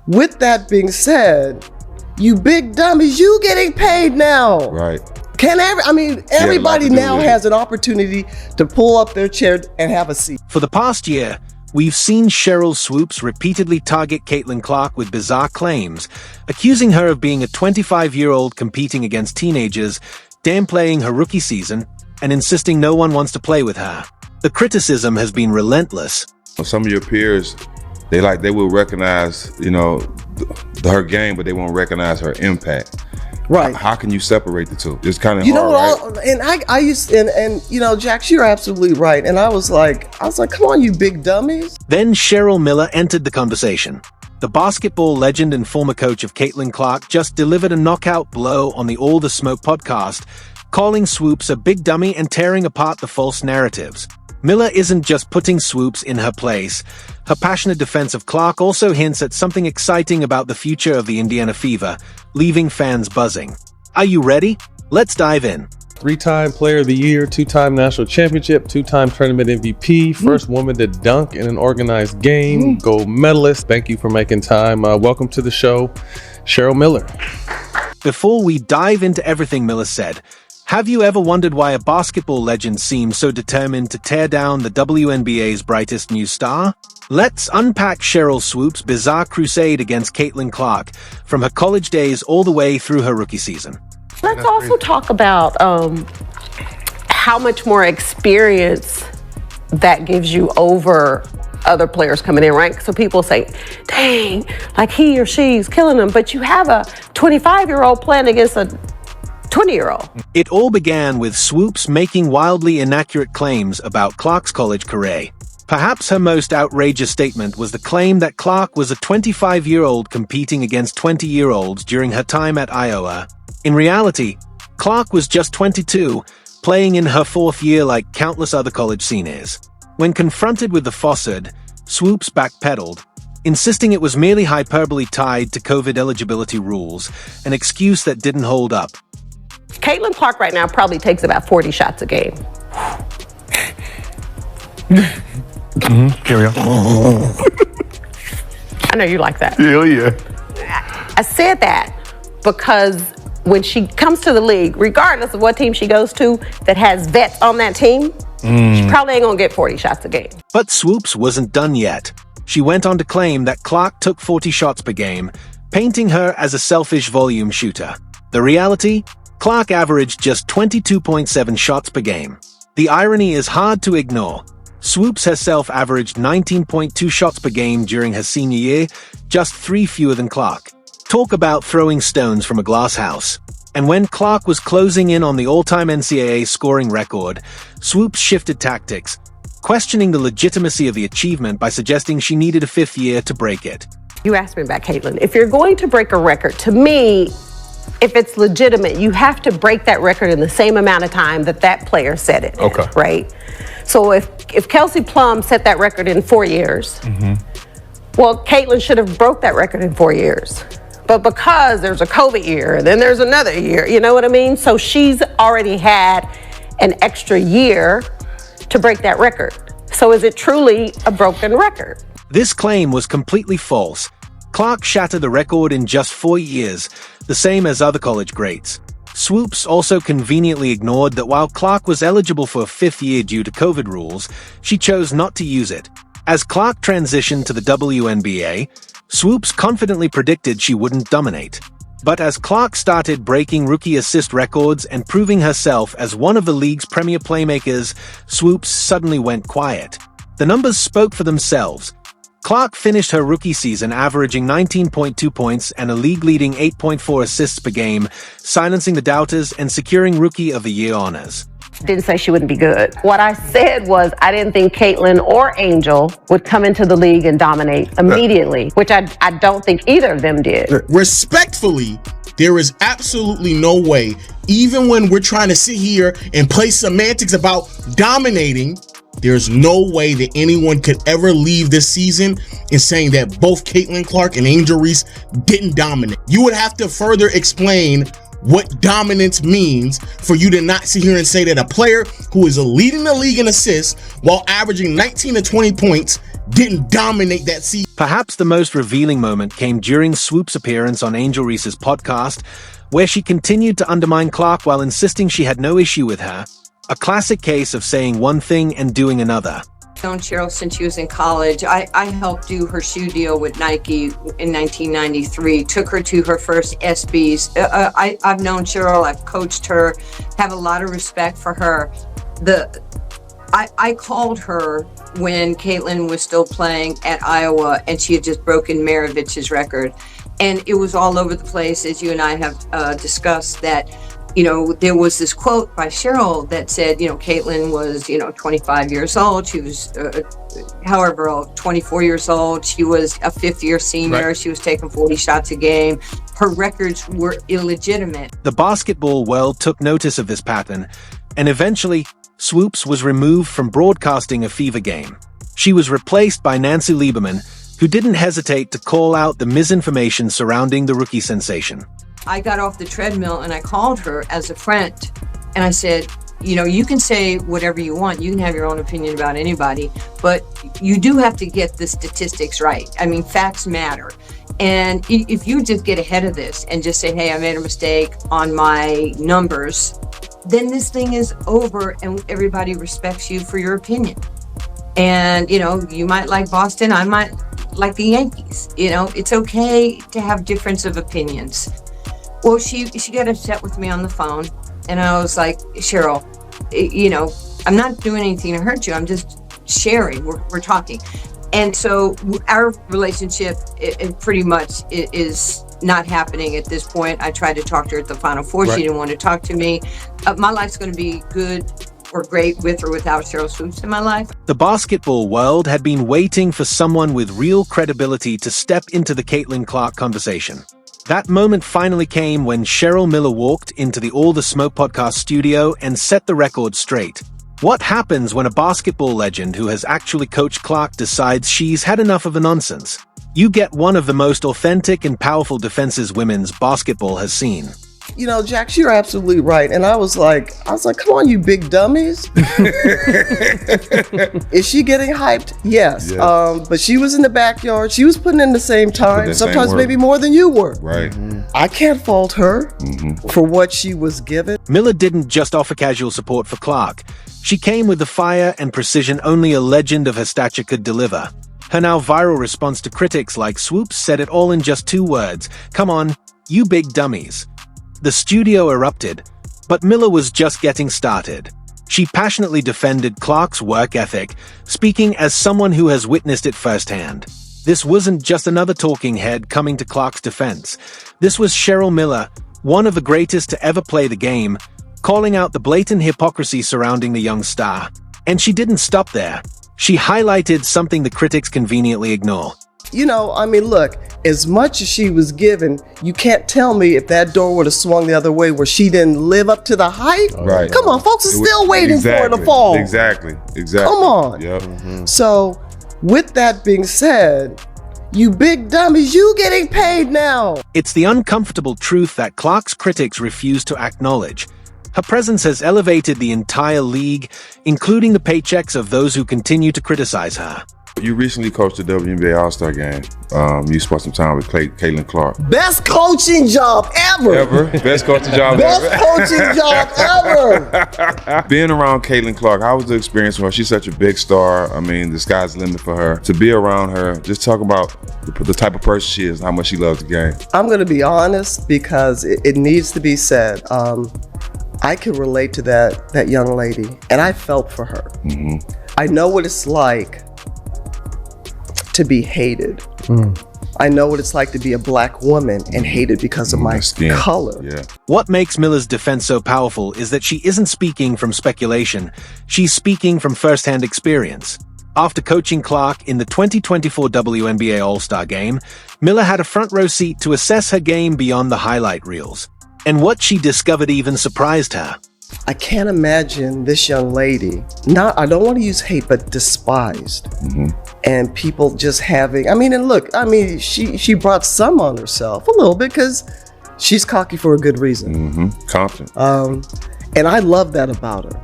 With that being said, you big dummies, you getting paid now. Right. Everybody now has an opportunity to pull up their chair and have a seat. For the past year, we've seen Sheryl Swoopes repeatedly target Caitlin Clark with bizarre claims, accusing her of being a 25-year-old competing against teenagers, downplaying her rookie season, and insisting no one wants to play with her. The criticism has been relentless. Some of your peers, they will recognize, her game, but they won't recognize her impact. Right. How can you separate the two? It's kind of hard, right? Jax, you're absolutely right. And I was like, come on, you big dummies. Then Cheryl Miller entered the conversation. The basketball legend and former coach of Caitlin Clark just delivered a knockout blow on the All the Smoke podcast, calling Swoopes a big dummy and tearing apart the false narratives. Miller isn't just putting Swoopes in her place. Her passionate defense of Clark also hints at something exciting about the future of the Indiana Fever, leaving fans buzzing. Are you ready? Let's dive in. 3-time Player of the Year, 2-time National Championship, 2-time Tournament MVP, first woman to dunk in an organized game, gold medalist. Thank you for making time. Welcome to the show, Cheryl Miller. Before we dive into everything Miller said, have you ever wondered why a basketball legend seems so determined to tear down the WNBA's brightest new star? Let's unpack Sheryl Swoopes' bizarre crusade against Caitlin Clark, from her college days all the way through her rookie season. Let's also talk about how much more experience that gives you over other players coming in, right? So people say, dang, like he or she's killing them, but you have a 25-year-old playing against a 20-year-old. It all began with Swoopes making wildly inaccurate claims about Clark's college career. Perhaps her most outrageous statement was the claim that Clark was a 25-year-old competing against 20-year-olds during her time at Iowa. In reality, Clark was just 22, playing in her fourth year like countless other college seniors. When confronted with the falsehood, Swoopes backpedaled, insisting it was merely hyperbole tied to COVID eligibility rules, an excuse that didn't hold up. Caitlin Clark right now probably takes about 40 shots a game. Carry on. I know you like that. Hell yeah. I said that because when she comes to the league, regardless of what team she goes to that has vets on that team, she probably ain't gonna get 40 shots a game. But Swoopes wasn't done yet. She went on to claim that Clark took 40 shots per game, painting her as a selfish volume shooter. The reality? Clark averaged just 22.7 shots per game. The irony is hard to ignore. Swoopes herself averaged 19.2 shots per game during her senior year, just 3 fewer than Clark. Talk about throwing stones from a glass house. And when Clark was closing in on the all-time NCAA scoring record, Swoopes shifted tactics, questioning the legitimacy of the achievement by suggesting she needed a 5th year to break it. You asked me about Caitlin. If you're going to break a record, to me, if it's legitimate, you have to break that record in the same amount of time that player set it. Okay. Right? So if Kelsey Plum set that record in 4 years, well, Caitlin should have broke that record in 4 years. But because there's a COVID year, and then there's another year, you know what I mean? So she's already had an extra year to break that record. So is it truly a broken record? This claim was completely false. Clark shattered the record in just 4 years, the same as other college greats. Swoopes also conveniently ignored that while Clark was eligible for a 5th year due to COVID rules, she chose not to use it. As Clark transitioned to the WNBA, Swoopes confidently predicted she wouldn't dominate. But as Clark started breaking rookie assist records and proving herself as one of the league's premier playmakers, Swoopes suddenly went quiet. The numbers spoke for themselves. Clark finished her rookie season averaging 19.2 points and a league-leading 8.4 assists per game, silencing the doubters and securing Rookie of the Year honors. Didn't say she wouldn't be good. What I said was I didn't think Caitlin or Angel would come into the league and dominate immediately, which I don't think either of them did. Respectfully, there is absolutely no way, even when we're trying to sit here and play semantics about dominating, there's no way that anyone could ever leave this season in saying that both Caitlin Clark and Angel Reese didn't dominate. You would have to further explain what dominance means for you to not sit here and say that a player who is leading the league in assists while averaging 19 to 20 points didn't dominate that season. Perhaps the most revealing moment came during Swoopes' appearance on Angel Reese's podcast, where she continued to undermine Clark while insisting she had no issue with her. A classic case of saying one thing and doing another. I've known Cheryl since she was in college. I helped do her shoe deal with Nike in 1993, took her to her first SBs. I've known Cheryl, I've coached her, have a lot of respect for her. I called her when Caitlin was still playing at Iowa and she had just broken Maravich's record. And it was all over the place, as you and I have discussed, that there was this quote by Cheryl that said, Caitlin was, 25 years old. She was, 24 years old. She was a fifth-year senior. Right. She was taking 40 shots a game. Her records were illegitimate. The basketball world took notice of this pattern, and eventually, Swoopes was removed from broadcasting a Fever game. She was replaced by Nancy Lieberman, who didn't hesitate to call out the misinformation surrounding the rookie sensation. I got off the treadmill and I called her as a friend and I said, you can say whatever you want. You can have your own opinion about anybody, but you do have to get the statistics right. I mean, facts matter. And if you just get ahead of this and just say, hey, I made a mistake on my numbers, then this thing is over and everybody respects you for your opinion. And, you might like Boston, I might like the Yankees. It's okay to have difference of opinions. Well, she got upset with me on the phone, and I was like, Cheryl, I'm not doing anything to hurt you. I'm just sharing. We're talking. And so our relationship it pretty much is not happening at this point. I tried to talk to her at the Final Four. Right. She didn't want to talk to me. My life's going to be good or great with or without Sheryl Swoopes in my life. The basketball world had been waiting for someone with real credibility to step into the Caitlin Clark conversation. That moment finally came when Cheryl Miller walked into the All the Smoke podcast studio and set the record straight. What happens when a basketball legend who has actually coached Clark decides she's had enough of the nonsense? You get one of the most authentic and powerful defenses women's basketball has seen. Jax, you're absolutely right. And I was like, come on, you big dummies. Is she getting hyped? Yes. But she was in the backyard. She was putting in the same time, sometimes maybe more than you were. Right. Mm-hmm. I can't fault her for what she was given. Miller didn't just offer casual support for Clark. She came with the fire and precision only a legend of her stature could deliver. Her now viral response to critics like Swoopes said it all in just 2 words. Come on, you big dummies. The studio erupted, but Miller was just getting started. She passionately defended Clark's work ethic, speaking as someone who has witnessed it firsthand. This wasn't just another talking head coming to Clark's defense. This was Cheryl Miller, one of the greatest to ever play the game, calling out the blatant hypocrisy surrounding the young star. And she didn't stop there. She highlighted something the critics conveniently ignore. Look, as much as she was given, you can't tell me if that door would have swung the other way where she didn't live up to the hype. Right. Come on, folks are still waiting for her to fall. Exactly. Come on. Yep. Mm-hmm. So, with that being said, you big dummies, you getting paid now. It's the uncomfortable truth that Clark's critics refuse to acknowledge. Her presence has elevated the entire league, including the paychecks of those who continue to criticize her. You recently coached the WNBA All-Star game. You spent some time with Caitlin Clark. Best coaching job ever. Best coaching job Best ever. coaching job ever. Being around Caitlin Clark, how was the experience for her? She's such a big star. I mean, the sky's the limit for her. To be around her, just talk about the type of person she is, how much she loves the game. I'm going to be honest because it needs to be said. I can relate to that young lady, and I felt for her. Mm-hmm. I know what it's like to be hated. I know what it's like to be a black woman and hated because of my color. Yeah. What makes Miller's defense so powerful is that she isn't speaking from speculation. She's speaking from firsthand experience. After coaching Clark in the 2024 WNBA All-Star Game, Miller had a front row seat to assess her game beyond the highlight reels. And what she discovered even surprised her. I can't imagine this young lady, I don't want to use hate, but despised. Mm-hmm. And people just having, she brought some on herself a little bit because she's cocky for a good reason. Mm-hmm. Confident. And I love that about her.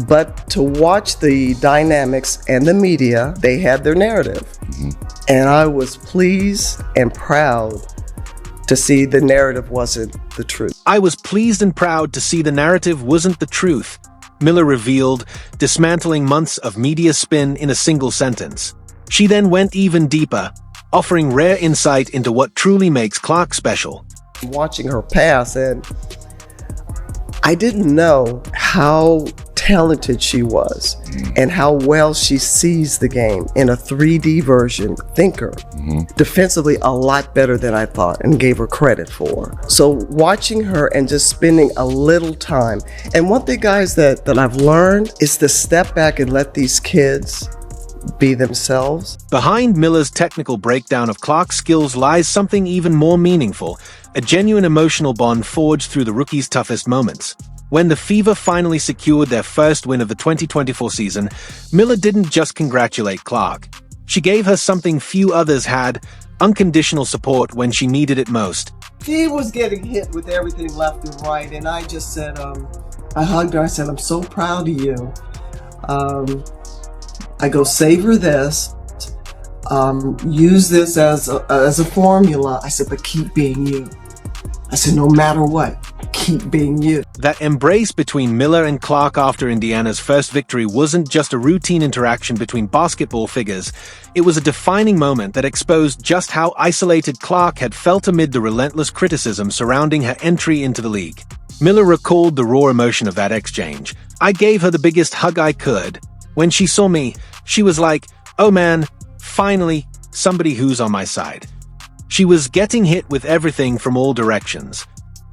But to watch the dynamics and the media, they had their narrative. And I was pleased and proud to see the narrative wasn't the truth. I was pleased and proud to see the narrative wasn't the truth, Miller revealed, dismantling months of media spin in a single sentence. She then went even deeper, offering rare insight into what truly makes Clark special. Watching her pass, and I didn't know how talented she was and how well she sees the game in a 3D version, thinker. Defensively, a lot better than I thought and gave her credit for. So watching her and just spending a little time. And one thing, guys, that I've learned is to step back and let these kids be themselves. Behind Miller's technical breakdown of Clark's skills lies something even more meaningful, a genuine emotional bond forged through the rookie's toughest moments. When the Fever finally secured their first win of the 2024 season, Miller didn't just congratulate Clark. She gave her something few others had, unconditional support when she needed it most. She was getting hit with everything left and right, and I just said, I hugged her, I said, I'm so proud of you. I go, savor this, use this as a formula. I said, but keep being you. I said, no matter what, keep being you. That embrace between Miller and Clark after Indiana's first victory wasn't just a routine interaction between basketball figures. It was a defining moment that exposed just how isolated Clark had felt amid the relentless criticism surrounding her entry into the league. Miller recalled the raw emotion of that exchange. I gave her the biggest hug I could. When she saw me, she was like, oh man, finally, somebody who's on my side. She was getting hit with everything from all directions.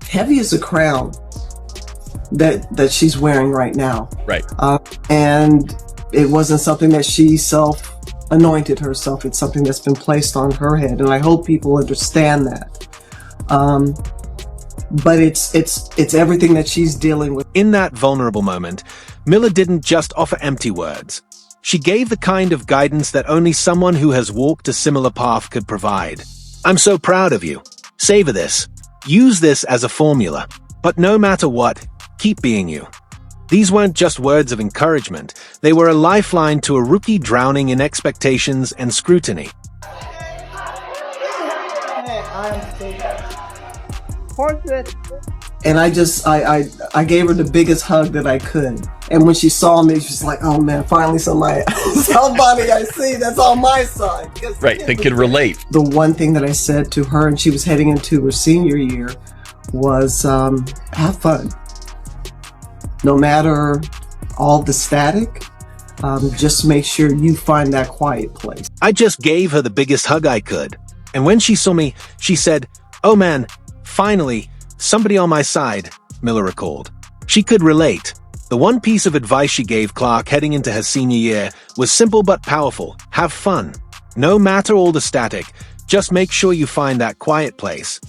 Heavy as a crown that she's wearing right now. Right. And it wasn't something that she self-anointed herself. It's something that's been placed on her head. And I hope people understand that. But it's everything that she's dealing with. In that vulnerable moment, Miller didn't just offer empty words. She gave the kind of guidance that only someone who has walked a similar path could provide. I'm so proud of you. Savor this. Use this as a formula. But no matter what, keep being you. These weren't just words of encouragement. They were a lifeline to a rookie drowning in expectations and scrutiny. And I gave her the biggest hug that I could. And when she saw me, she's like, oh man, finally somebody I see that's on my side. Right, they can relate. The one thing that I said to her, and she was heading into her senior year, was have fun. No matter all the static, just make sure you find that quiet place. I just gave her the biggest hug I could. And when she saw me, she said, oh man, finally, somebody on my side, Miller recalled. She could relate. The one piece of advice she gave Clark heading into her senior year was simple but powerful. Have fun. No matter all the static, just make sure you find that quiet place.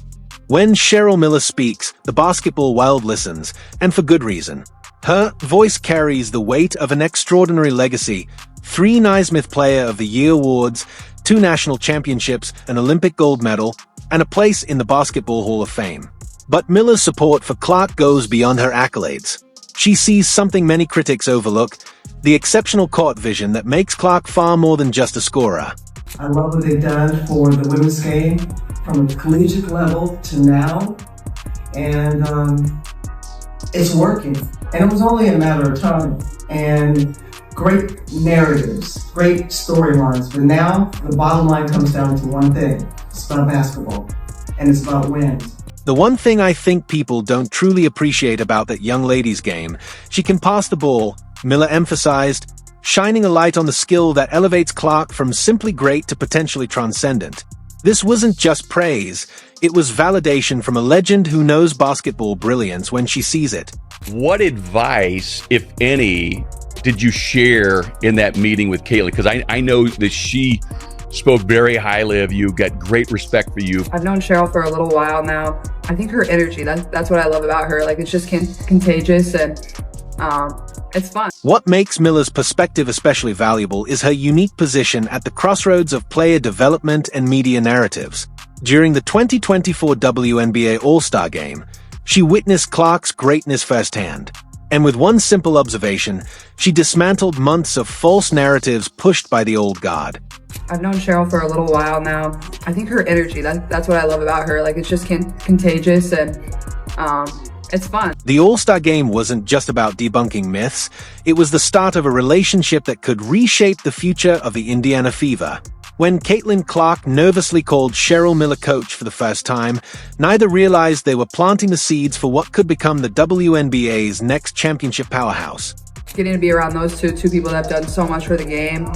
When Cheryl Miller speaks, the basketball world listens, and for good reason. Her voice carries the weight of an extraordinary legacy: 3 Naismith Player of the Year awards, 2 national championships, an Olympic gold medal, and a place in the Basketball Hall of Fame. But Miller's support for Clark goes beyond her accolades. She sees something many critics overlook: the exceptional court vision that makes Clark far more than just a scorer. I love what they've done for the women's game from the collegiate level to now, and it's working. And it was only a matter of time. And great narratives, great storylines. But now the bottom line comes down to one thing: it's about basketball, and it's about wins. The one thing I think people don't truly appreciate about that young lady's game: she can pass the ball, Miller emphasized, shining a light on the skill that elevates Clark from simply great to potentially transcendent. This wasn't just praise, it was validation from a legend who knows basketball brilliance when she sees it. What advice, if any, did you share in that meeting with Caitlin? Because I know that she spoke very highly of you, got great respect for you. I've known Cheryl for a little while now. I think her energy, that's what I love about her. Like, it's just contagious, and it's fun. What makes Miller's perspective especially valuable is her unique position at the crossroads of player development and media narratives. During the 2024 WNBA All-Star Game, she witnessed Clark's greatness firsthand. And with one simple observation, she dismantled months of false narratives pushed by the old guard. I've known Cheryl for a little while now. I think her energy, that's what I love about her. Like, it's just contagious, and it's fun. The All-Star Game wasn't just about debunking myths. It was the start of a relationship that could reshape the future of the Indiana Fever. When Caitlin Clark nervously called Cheryl Miller coach for the first time, neither realized they were planting the seeds for what could become the WNBA's next championship powerhouse. Getting to be around those two people that have done so much for the game,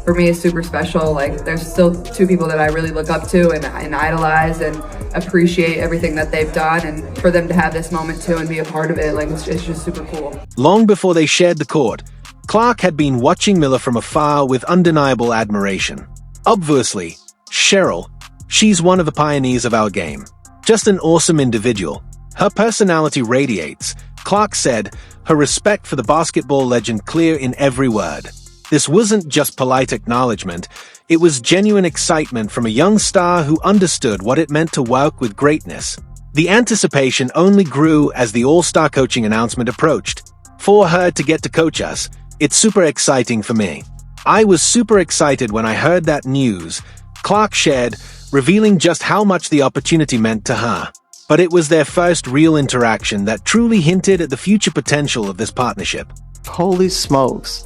for me is super special. Like, there's still two people that I really look up to and idolize and appreciate everything that they've done, and for them to have this moment too and be a part of it, like, it's just super cool. Long before they shared the court, Clark had been watching Miller from afar with undeniable admiration. Obviously, Cheryl, she's one of the pioneers of our game. Just an awesome individual. Her personality radiates, Clark said, her respect for the basketball legend clear in every word. This wasn't just polite acknowledgement, it was genuine excitement from a young star who understood what it meant to work with greatness. The anticipation only grew as the All-Star coaching announcement approached. For her to get to coach us, it's super exciting for me. I was super excited when I heard that news, Clark shared, revealing just how much the opportunity meant to her. But it was their first real interaction that truly hinted at the future potential of this partnership. Holy smokes.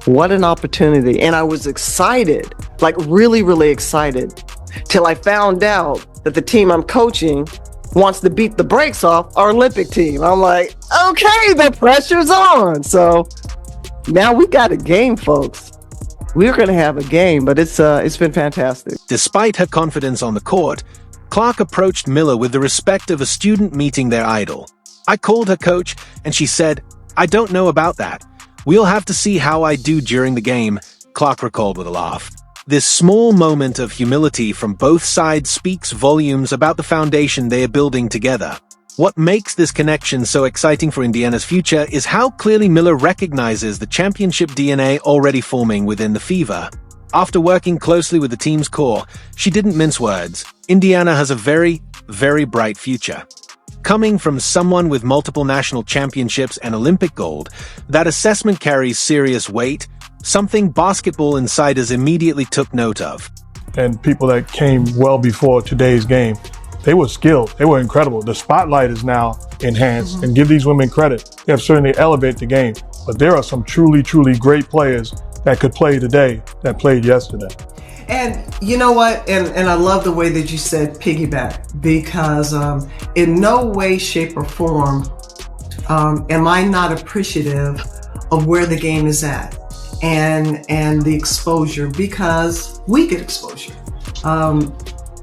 What an opportunity. And I was excited, like really, really excited, till I found out that the team I'm coaching wants to beat the brakes off our Olympic team. I'm like, okay, the pressure's on. So now we got a game, folks. We're going to have a game, but it's been fantastic. Despite her confidence on the court, Clark approached Miller with the respect of a student meeting their idol. I called her coach, and she said, "I don't know about that. We'll have to see how I do during the game," Clark recalled with a laugh. This small moment of humility from both sides speaks volumes about the foundation they are building together. What makes this connection so exciting for Indiana's future is how clearly Miller recognizes the championship DNA already forming within the Fever. After working closely with the team's core, she didn't mince words. Indiana has a very, very bright future. Coming from someone with multiple national championships and Olympic gold, that assessment carries serious weight, something basketball insiders immediately took note of. And people that came well before today's game, they were skilled. They were incredible. The spotlight is now enhanced, and give these women credit. They have certainly elevated the game, but there are some truly, truly great players that could play today that played yesterday. And you know what? And I love the way that you said piggyback, because in no way, shape, or form am I not appreciative of where the game is at and the exposure, because we get exposure.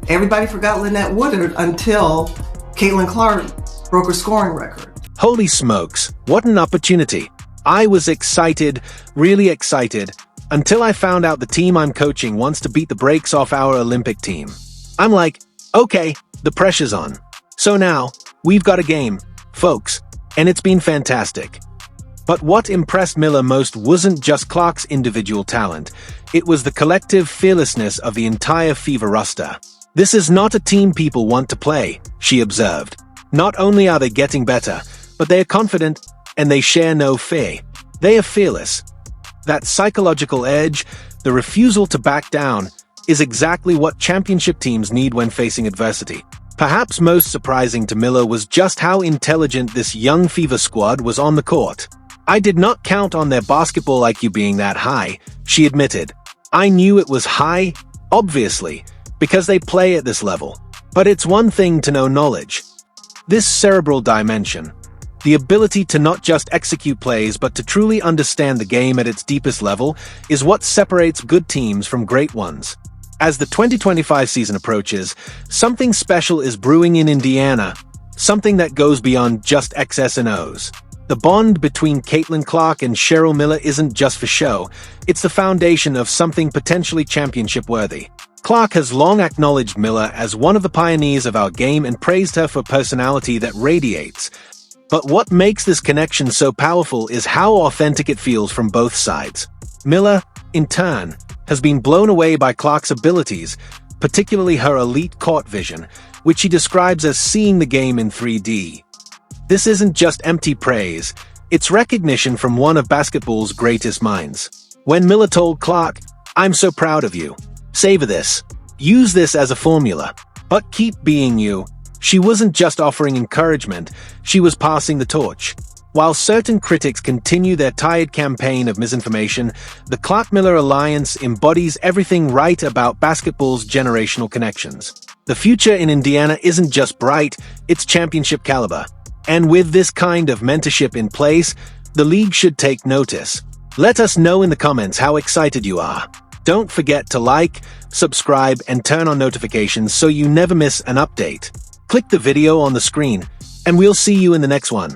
Everybody forgot Lynette Woodard until Caitlin Clark broke her scoring record. Holy smokes, what an opportunity. I was excited, really excited, until I found out the team I'm coaching wants to beat the brakes off our Olympic team. I'm like, okay, the pressure's on. So now, we've got a game, folks, and it's been fantastic. But what impressed Miller most wasn't just Clark's individual talent, it was the collective fearlessness of the entire Fever roster. This is not a team people want to play, she observed. Not only are they getting better, but they are confident and they share no fear. They are fearless. That psychological edge, the refusal to back down, is exactly what championship teams need when facing adversity. Perhaps most surprising to Miller was just how intelligent this young Fever squad was on the court. I did not count on their basketball IQ being that high, she admitted. I knew it was high, obviously, because they play at this level. But it's one thing to know knowledge. This cerebral dimension, the ability to not just execute plays but to truly understand the game at its deepest level, is what separates good teams from great ones. As the 2025 season approaches, something special is brewing in Indiana, something that goes beyond just X's and O's. The bond between Caitlin Clark and Cheryl Miller isn't just for show, it's the foundation of something potentially championship-worthy. Clark has long acknowledged Miller as one of the pioneers of our game and praised her for personality that radiates. But what makes this connection so powerful is how authentic it feels from both sides. Miller, in turn, has been blown away by Clark's abilities, particularly her elite court vision, which she describes as seeing the game in 3D. This isn't just empty praise, it's recognition from one of basketball's greatest minds. When Miller told Clark, "I'm so proud of you. Savor this. Use this as a formula. But keep being you," she wasn't just offering encouragement, she was passing the torch. While certain critics continue their tired campaign of misinformation, the Clark-Miller Alliance embodies everything right about basketball's generational connections. The future in Indiana isn't just bright, it's championship caliber. And with this kind of mentorship in place, the league should take notice. Let us know in the comments how excited you are. Don't forget to like, subscribe, and turn on notifications so you never miss an update. Click the video on the screen, and we'll see you in the next one.